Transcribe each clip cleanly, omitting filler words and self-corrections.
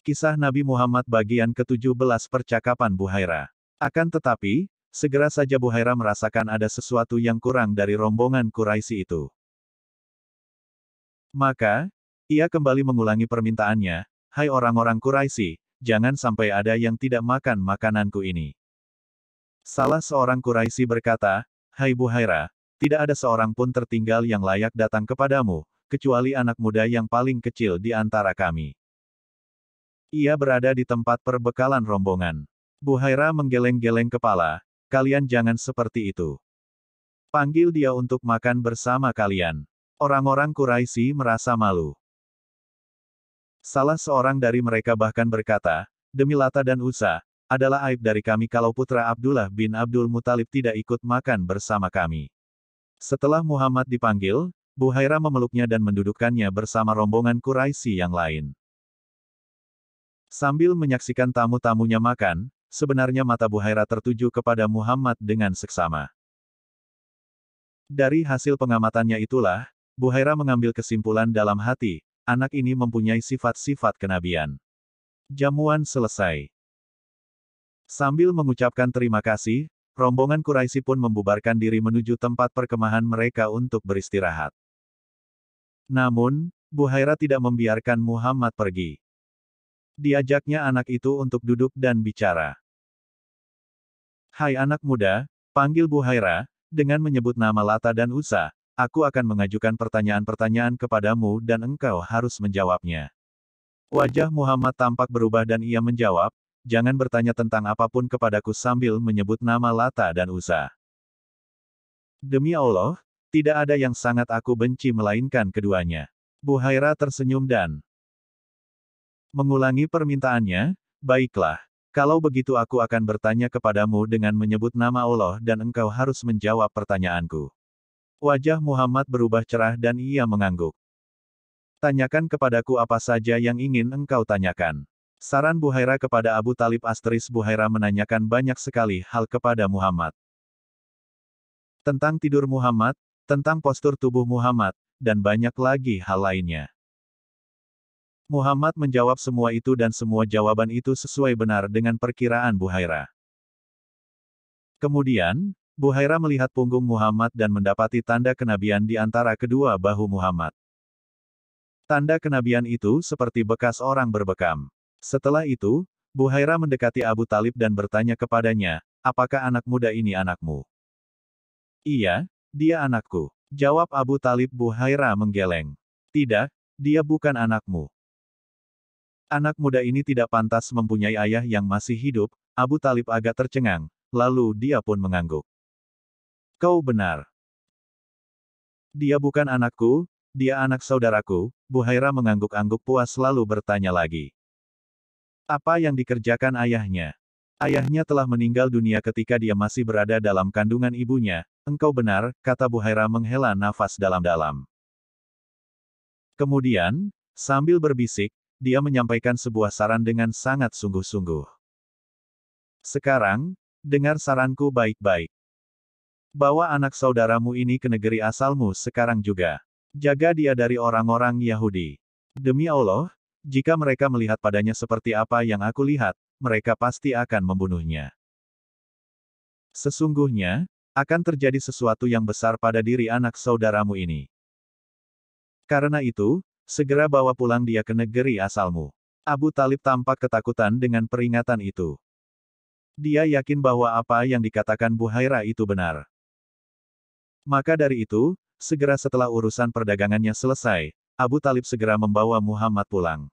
Kisah Nabi Muhammad bagian ke-17 Percakapan Buhaira. Akan tetapi, segera saja Buhaira merasakan ada sesuatu yang kurang dari rombongan Quraisy itu. Maka, ia kembali mengulangi permintaannya, "Hai orang-orang Quraisy, jangan sampai ada yang tidak makan makananku ini." Salah seorang Quraisy berkata, "Hai Buhaira, tidak ada seorang pun tertinggal yang layak datang kepadamu, kecuali anak muda yang paling kecil di antara kami. Ia berada di tempat perbekalan rombongan." Buhaira menggeleng-geleng kepala, "Kalian jangan seperti itu. Panggil dia untuk makan bersama kalian." Orang-orang Quraisy merasa malu. Salah seorang dari mereka bahkan berkata, "Demi Lata dan Uzza, adalah aib dari kami kalau putra Abdullah bin Abdul Muthalib tidak ikut makan bersama kami." Setelah Muhammad dipanggil, Buhaira memeluknya dan mendudukkannya bersama rombongan Quraisy yang lain. Sambil menyaksikan tamu-tamunya makan, sebenarnya mata Buhaira tertuju kepada Muhammad dengan seksama. Dari hasil pengamatannya itulah, Buhaira mengambil kesimpulan dalam hati, anak ini mempunyai sifat-sifat kenabian. Jamuan selesai. Sambil mengucapkan terima kasih, rombongan Quraisy pun membubarkan diri menuju tempat perkemahan mereka untuk beristirahat. Namun, Buhaira tidak membiarkan Muhammad pergi. Diajaknya anak itu untuk duduk dan bicara. "Hai anak muda," panggil Buhaira, dengan menyebut nama Lata dan Uzza, "aku akan mengajukan pertanyaan-pertanyaan kepadamu dan engkau harus menjawabnya." Wajah Muhammad tampak berubah dan ia menjawab, "Jangan bertanya tentang apapun kepadaku," sambil menyebut nama Lata dan Uzza. "Demi Allah, tidak ada yang sangat aku benci melainkan keduanya." Buhaira tersenyum dan mengulangi permintaannya, "Baiklah. Kalau begitu aku akan bertanya kepadamu dengan menyebut nama Allah dan engkau harus menjawab pertanyaanku." Wajah Muhammad berubah cerah dan ia mengangguk. "Tanyakan kepadaku apa saja yang ingin engkau tanyakan." Saran Buhaira kepada Abu Talib. Buhaira menanyakan banyak sekali hal kepada Muhammad. Tentang tidur Muhammad, tentang postur tubuh Muhammad, dan banyak lagi hal lainnya. Muhammad menjawab semua itu dan semua jawaban itu sesuai benar dengan perkiraan Buhaira. Kemudian, Buhaira melihat punggung Muhammad dan mendapati tanda kenabian di antara kedua bahu Muhammad. Tanda kenabian itu seperti bekas orang berbekam. Setelah itu, Buhaira mendekati Abu Talib dan bertanya kepadanya, "Apakah anak muda ini anakmu?" "Iya, dia anakku," jawab Abu Talib. Buhaira menggeleng. "Tidak, dia bukan anakmu. Anak muda ini tidak pantas mempunyai ayah yang masih hidup." Abu Talib agak tercengang, lalu dia pun mengangguk. "Kau benar. Dia bukan anakku, dia anak saudaraku." Buhaira mengangguk-angguk puas lalu bertanya lagi, "Apa yang dikerjakan ayahnya?" "Ayahnya telah meninggal dunia ketika dia masih berada dalam kandungan ibunya." "Engkau benar," kata Buhaira menghela nafas dalam-dalam. Kemudian, sambil berbisik, dia menyampaikan sebuah saran dengan sangat sungguh-sungguh. "Sekarang, dengar saranku baik-baik. Bawa anak saudaramu ini ke negeri asalmu sekarang juga. Jaga dia dari orang-orang Yahudi. Demi Allah, jika mereka melihat padanya seperti apa yang aku lihat, mereka pasti akan membunuhnya. Sesungguhnya, akan terjadi sesuatu yang besar pada diri anak saudaramu ini. Karena itu, segera bawa pulang dia ke negeri asalmu." Abu Talib tampak ketakutan dengan peringatan itu. Dia yakin bahwa apa yang dikatakan Buhaira itu benar. Maka dari itu, segera setelah urusan perdagangannya selesai, Abu Talib segera membawa Muhammad pulang.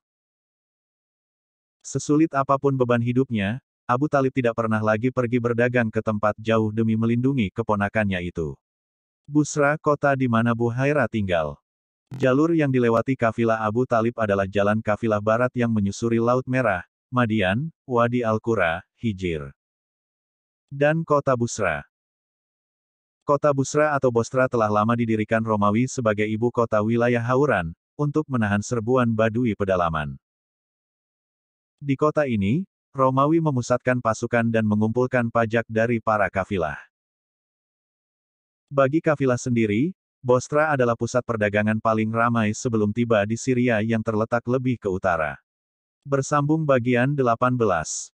Sesulit apapun beban hidupnya, Abu Talib tidak pernah lagi pergi berdagang ke tempat jauh demi melindungi keponakannya itu. Busra, kota di mana Buhaira tinggal. Jalur yang dilewati kafilah Abu Talib adalah jalan kafilah barat yang menyusuri Laut Merah, Madian, Wadi Al-Qura, Hijr, dan kota Busra. Kota Busra atau Bostra telah lama didirikan Romawi sebagai ibu kota wilayah Hauran, untuk menahan serbuan Badui pedalaman. Di kota ini, Romawi memusatkan pasukan dan mengumpulkan pajak dari para kafilah. Bagi kafilah sendiri, Bostra adalah pusat perdagangan paling ramai sebelum tiba di Syria yang terletak lebih ke utara. Bersambung bagian 18.